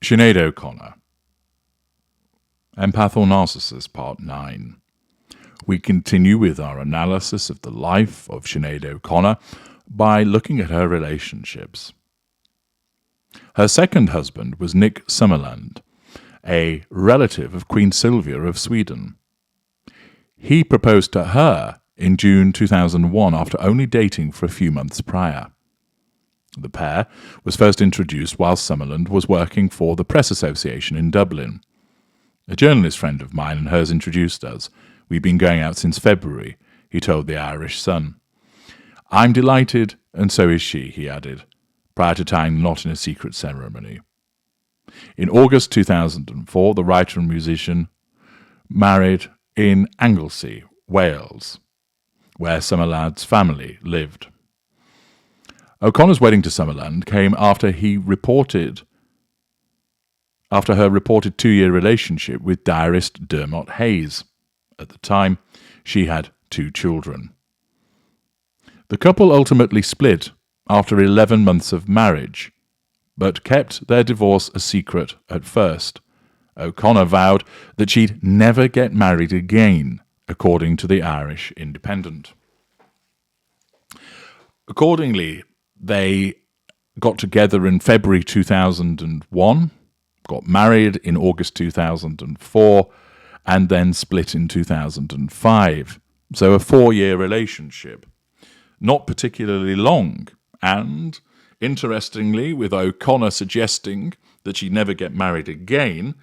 Sinead O Connor, Empath or Narcissist, Part 9. We continue with our analysis of the life of Sinead O Connor by looking at her relationships. Her second husband was Nick Summerland, a relative of Queen Sylvia of Sweden. He proposed to her in June 2001 after only dating for a few months prior. The pair was first introduced while Summerland was working for the Press Association in Dublin. A journalist friend of mine and hers introduced us. We've been going out since February, he told the Irish Sun. I'm delighted, and so is she, he added, prior to tying the knot in a secret ceremony. In August 2004, the writer and musician married in Anglesey, Wales, where Summerland's family lived. O'Connor's wedding to Summerland came after her reported 2-year relationship with diarist Dermot Hayes. At the time, she had 2 children. The couple ultimately split after 11 months of marriage, but kept their divorce a secret at first. O'Connor vowed that she'd never get married again, according to the Irish Independent. Accordingly, they got together in February 2001, got married in August 2004, and then split in 2005. So a 4-year relationship. Not particularly long, and, interestingly, with O'Connor suggesting that she'd never get married again,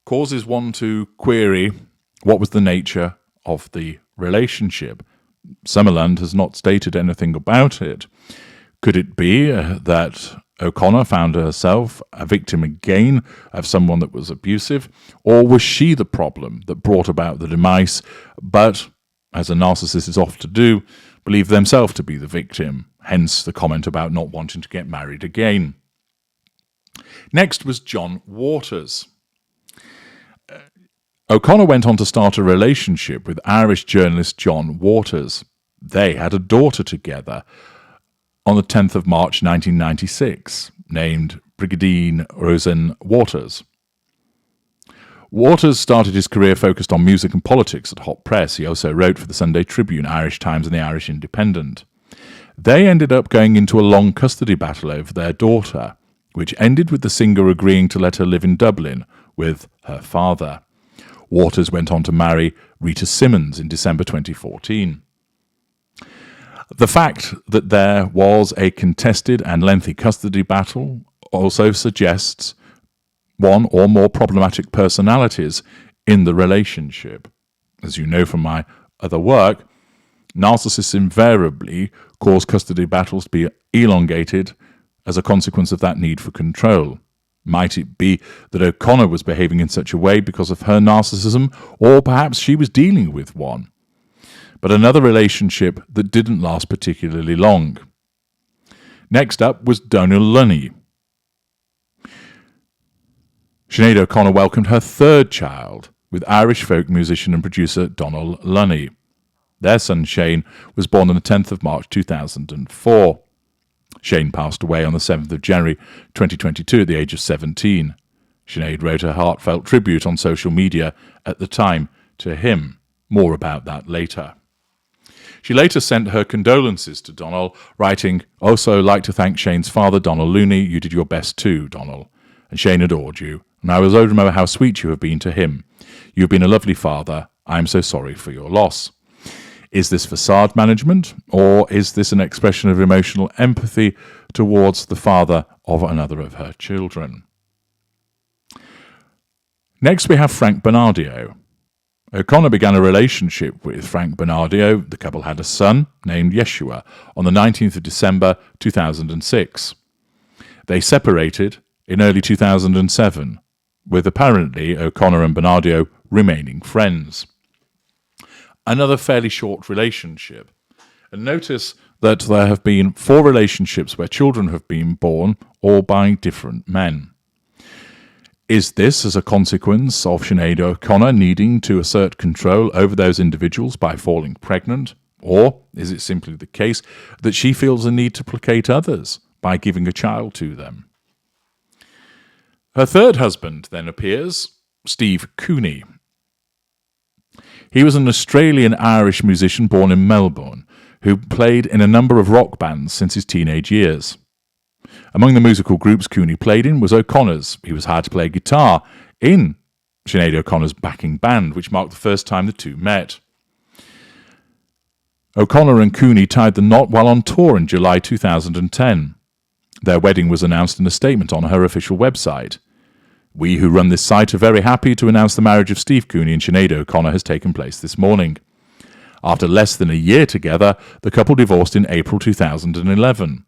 causes one to query what was the nature of the relationship. Summerland has not stated anything about it. Could it be that O'Connor found herself a victim again of someone that was abusive, or was she the problem that brought about the demise, but, as a narcissist is often to do, believed themselves to be the victim, hence the comment about not wanting to get married again. Next was John Waters. O'Connor went on to start a relationship with Irish journalist John Waters. They had a daughter together on the 10th of March 1996, named Brigadine Rosen Waters. Waters started his career focused on music and politics at Hot Press. He also wrote for the Sunday Tribune, Irish Times and the Irish Independent. They ended up going into a long custody battle over their daughter, which ended with the singer agreeing to let her live in Dublin with her father. Waters went on to marry Rita Simmons in December 2014. The fact that there was a contested and lengthy custody battle also suggests one or more problematic personalities in the relationship. As you know from my other work, narcissists invariably cause custody battles to be elongated as a consequence of that need for control. Might it be that O'Connor was behaving in such a way because of her narcissism, or perhaps she was dealing with one? But another relationship that didn't last particularly long. Next up was Donal Lunny. Sinead O'Connor welcomed her 3rd child with Irish folk musician and producer Donal Lunny. Their son Shane was born on the 10th of March 2004. Shane passed away on the 7th of January 2022 at the age of 17. Sinead wrote a heartfelt tribute on social media at the time to him. More about that later. She later sent her condolences to Donal, writing, "Also like to thank Shane's father, Donal Looney. You did your best too, Donal. And Shane adored you. And I always remember how sweet you have been to him. You have been a lovely father. I am so sorry for your loss." Is this facade management, or is this an expression of emotional empathy towards the father of another of her children? Next we have Frank Bernardio. O'Connor began a relationship with Frank Bernardio. The couple had a son named Yeshua on the 19th of December 2006. They separated in early 2007, with apparently O'Connor and Bernardio remaining friends. Another fairly short relationship. And notice that there have been 4 relationships where children have been born, all by different men. Is this as a consequence of Sinead O'Connor needing to assert control over those individuals by falling pregnant? Or is it simply the case that she feels a need to placate others by giving a child to them? Her third husband then appears, Steve Cooney. He was an Australian-Irish musician born in Melbourne who played in a number of rock bands since his teenage years. Among the musical groups Cooney played in was O'Connor's. He was hired to play guitar in Sinead O Connor's backing band, which marked the first time the two met. O'Connor and Cooney tied the knot while on tour in July 2010. Their wedding was announced in a statement on her official website. We who run this site are very happy to announce the marriage of Steve Cooney and Sinead O Connor has taken place this morning. After less than a year together, the couple divorced in April 2011.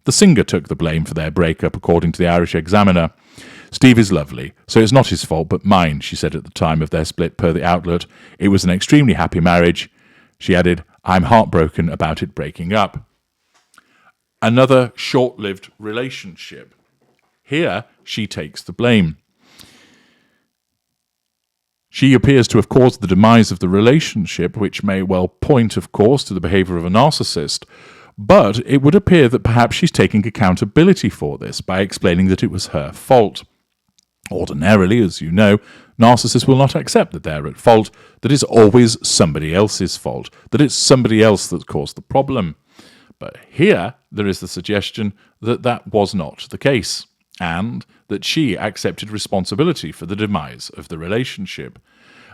The singer took the blame for their breakup, according to the Irish Examiner. Steve is lovely, so it's not his fault but mine, she said at the time of their split per the outlet. It was an extremely happy marriage. She added, I'm heartbroken about it breaking up. Another short-lived relationship. Here, she takes the blame. She appears to have caused the demise of the relationship, which may well point, of course, to the behaviour of a narcissist, but it would appear that perhaps she's taking accountability for this by explaining that it was her fault. Ordinarily, as you know, narcissists will not accept that they're at fault, that it's always somebody else's fault, that it's somebody else that caused the problem. But here, there is the suggestion that that was not the case, and that she accepted responsibility for the demise of the relationship.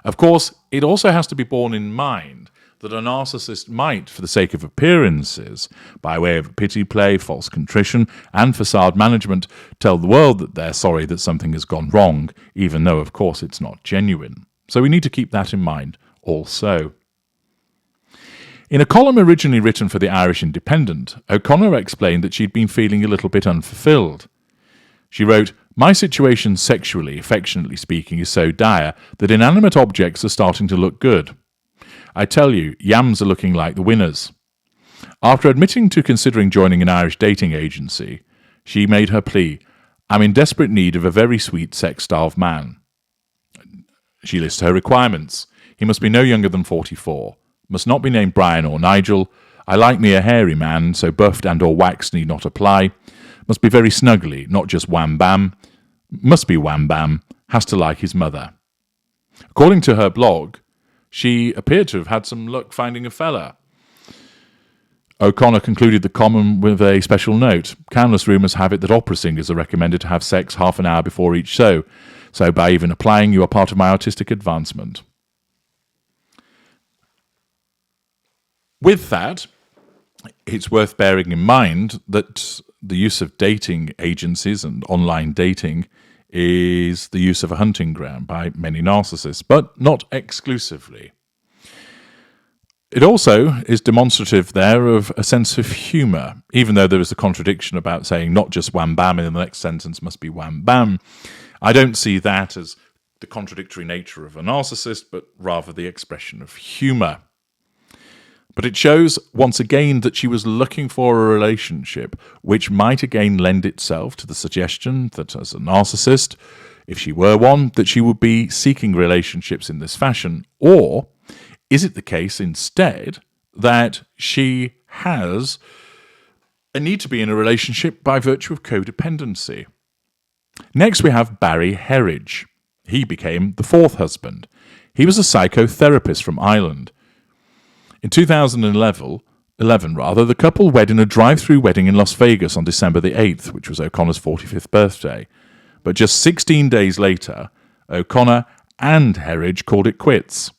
Of course, it also has to be borne in mind that a narcissist might, for the sake of appearances, by way of pity play, false contrition, and facade management, tell the world that they're sorry that something has gone wrong, even though, of course, it's not genuine. So we need to keep that in mind also. In a column originally written for the Irish Independent, O'Connor explained that she'd been feeling a little bit unfulfilled. She wrote, My situation sexually, affectionately speaking, is so dire that inanimate objects are starting to look good. I tell you, yams are looking like the winners. After admitting to considering joining an Irish dating agency, she made her plea, I'm in desperate need of a very sweet, sex-starved man. She lists her requirements. He must be no younger than 44. Must not be named Brian or Nigel. I like me a hairy man, so buffed and or waxed need not apply. Must be very snuggly, not just wham-bam. Must be wham-bam. Has to like his mother. According to her blog, she appeared to have had some luck finding a fella. O'Connor concluded the comment with a special note. Countless rumours have it that opera singers are recommended to have sex half an hour before each show, so by even applying you are part of my artistic advancement. With that, it's worth bearing in mind that the use of dating agencies and online dating is the use of a hunting ground by many narcissists, but not exclusively. It also is demonstrative there of a sense of humour, even though there is a contradiction about saying not just wham bam and the next sentence must be wham bam. I don't see that as the contradictory nature of a narcissist, but rather the expression of humour. But it shows, once again, that she was looking for a relationship which might again lend itself to the suggestion that as a narcissist, if she were one, that she would be seeking relationships in this fashion. Or is it the case instead that she has a need to be in a relationship by virtue of codependency? Next we have Barry Herridge. He became the fourth husband. He was a psychotherapist from Ireland. In 2011, the couple wed in a drive-through wedding in Las Vegas on December the 8th, which was O'Connor's 45th birthday. But just 16 days later, O'Connor and Herridge called it quits.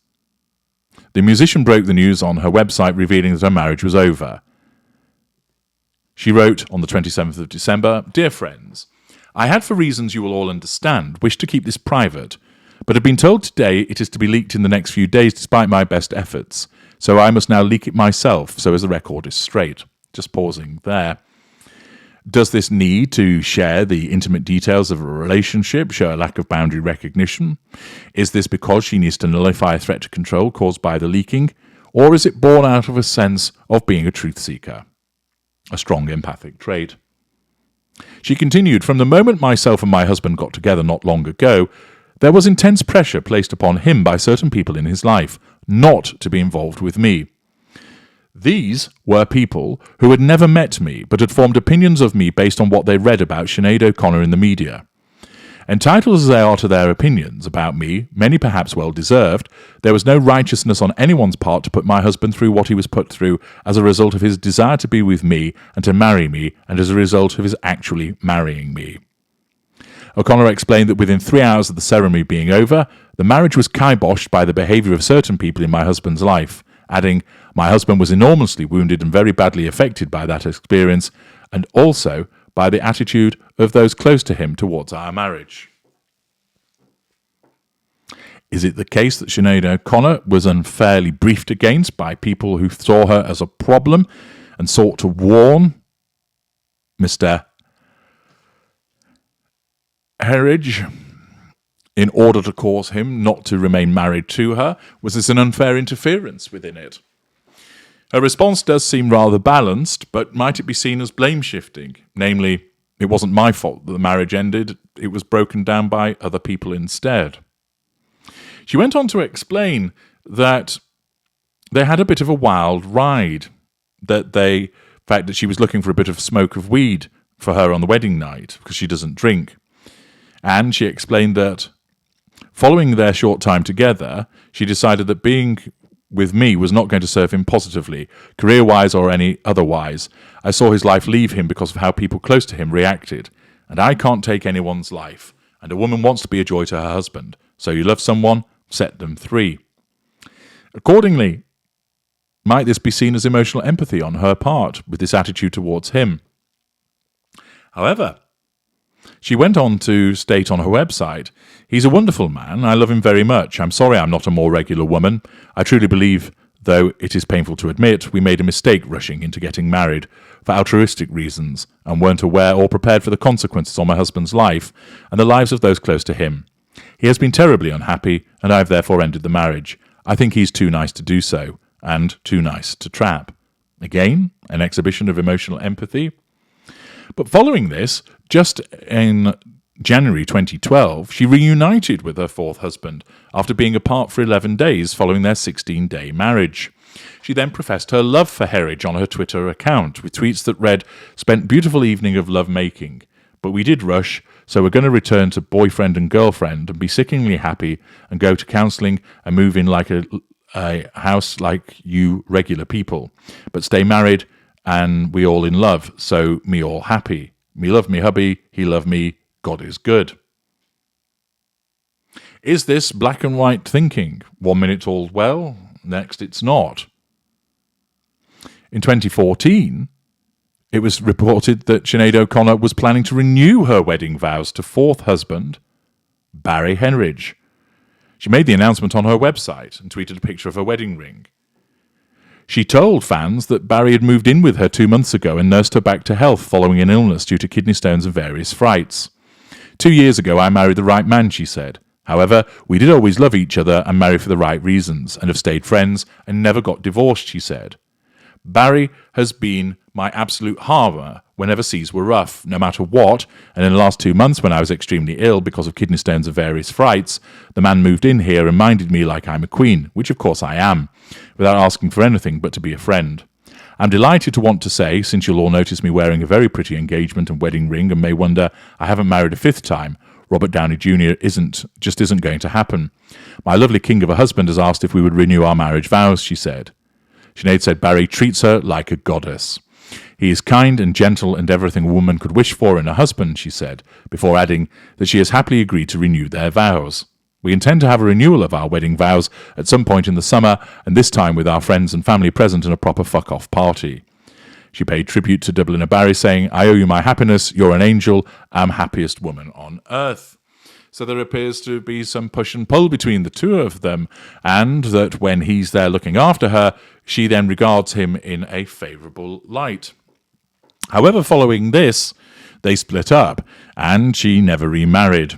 The musician broke the news on her website, revealing that her marriage was over. She wrote on the 27th of December, Dear friends, I had, for reasons you will all understand, wished to keep this private, but have been told today it is to be leaked in the next few days despite my best efforts. So I must now leak it myself, so as the record is straight. Just pausing there. Does this need to share the intimate details of a relationship show a lack of boundary recognition? Is this because she needs to nullify a threat to control caused by the leaking? Or is it born out of a sense of being a truth seeker? A strong empathic trait. She continued, From the moment myself and my husband got together not long ago, there was intense pressure placed upon him by certain people in his life not to be involved with me. These were people who had never met me, but had formed opinions of me based on what they read about Sinead O Connor in the media. Entitled as they are to their opinions about me, many perhaps well deserved, there was no righteousness on anyone's part to put my husband through what he was put through as a result of his desire to be with me and to marry me, and as a result of his actually marrying me. O'Connor explained that within 3 hours of the ceremony being over, the marriage was kiboshed by the behaviour of certain people in my husband's life, adding, "My husband was enormously wounded and very badly affected by that experience, and also by the attitude of those close to him towards our marriage." Is it the case that Sinead O'Connor was unfairly briefed against by people who saw her as a problem and sought to warn Mr. Herridge in order to cause him not to remain married to her? Was this an unfair interference within it? Her response does seem rather balanced, but might it be seen as blame-shifting? Namely, it wasn't my fault that the marriage ended, it was broken down by other people instead. She went on to explain that they had a bit of a wild ride, the fact that she was looking for a bit of smoke of weed for her on the wedding night, because she doesn't drink. And she explained that following their short time together, she decided that being with me was not going to serve him positively, career-wise or any otherwise. I saw his life leave him because of how people close to him reacted. And I can't take anyone's life. And a woman wants to be a joy to her husband. So you love someone, set them free. Accordingly, might this be seen as emotional empathy on her part with this attitude towards him? However, she went on to state on her website, "He's a wonderful man. I love him very much. I'm sorry I'm not a more regular woman. I truly believe, though it is painful to admit, we made a mistake rushing into getting married for altruistic reasons and weren't aware or prepared for the consequences on my husband's life and the lives of those close to him. He has been terribly unhappy, and I have therefore ended the marriage. I think he's too nice to do so, and too nice to trap." Again, an exhibition of emotional empathy. But following this, just in January 2012, she reunited with her fourth husband after being apart for 11 days following their 16-day marriage. She then professed her love for Herridge on her Twitter account with tweets that read, "Spent beautiful evening of love-making, but we did rush, so we're going to return to boyfriend and girlfriend and be sickeningly happy and go to counselling and move in like a house like you regular people, but stay married and we all in love, so me all happy. Me love me hubby, he love me, God is good." Is this black and white thinking? 1 minute all's well, next it's not. In 2014, it was reported that Sinead O'Connor was planning to renew her wedding vows to fourth husband, Barry Herridge. She made the announcement on her website and tweeted a picture of her wedding ring. She told fans that Barry had moved in with her 2 months ago and nursed her back to health following an illness due to kidney stones and various frights. 2 years ago, I married the right man, she said. However, we did always love each other and marry for the right reasons and have stayed friends and never got divorced, she said. Barry has been my absolute harbour whenever seas were rough, no matter what, and in the last 2 months when I was extremely ill because of kidney stones and various frights, the man moved in here and minded me like I'm a queen, which of course I am, without asking for anything but to be a friend. I'm delighted to want to say, since you'll all notice me wearing a very pretty engagement and wedding ring and may wonder I haven't married a fifth time, Robert Downey Jr. isn't going to happen. My lovely king of a husband has asked if we would renew our marriage vows, she said. Sinead said Barry treats her like a goddess. He is kind and gentle and everything a woman could wish for in a husband, she said, before adding that she has happily agreed to renew their vows. We intend to have a renewal of our wedding vows at some point in the summer, and this time with our friends and family present in a proper fuck-off party. She paid tribute to Dubliner Barry, saying, I owe you my happiness, you're an angel, I'm happiest woman on earth. So there appears to be some push and pull between the two of them, and that when he's there looking after her, she then regards him in a favourable light. However, following this, they split up, and she never remarried.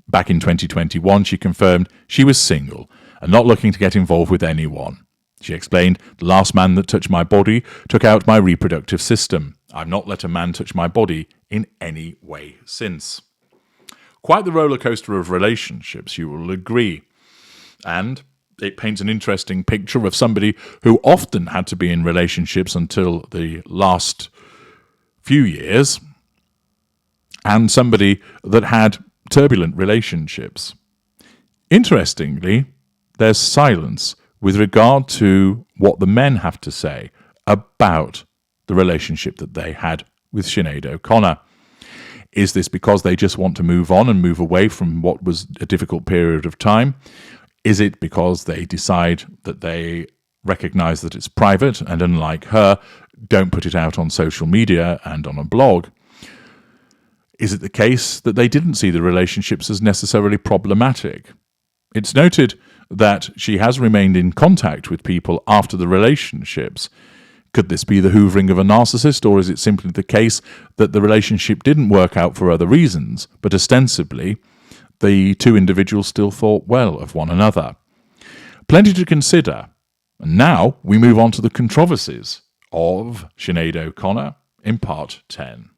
Back in 2021, she confirmed she was single and not looking to get involved with anyone. She explained, the last man that touched my body took out my reproductive system. I've not let a man touch my body in any way since. Quite the roller coaster of relationships, you will agree. And it paints an interesting picture of somebody who often had to be in relationships until the last few years, and somebody that had turbulent relationships. Interestingly, there's silence with regard to what the men have to say about the relationship that they had with Sinead O'Connor. Is this because they just want to move on and move away from what was a difficult period of time? Is it because they decide that they recognize that it's private and, unlike her, don't put it out on social media and on a blog? Is it the case that they didn't see the relationships as necessarily problematic? It's noted that she has remained in contact with people after the relationships. Could this be the hoovering of a narcissist, or is it simply the case that the relationship didn't work out for other reasons, but ostensibly the two individuals still thought well of one another? Plenty to consider. And now we move on to the controversies of Sinead O'Connor in part 10.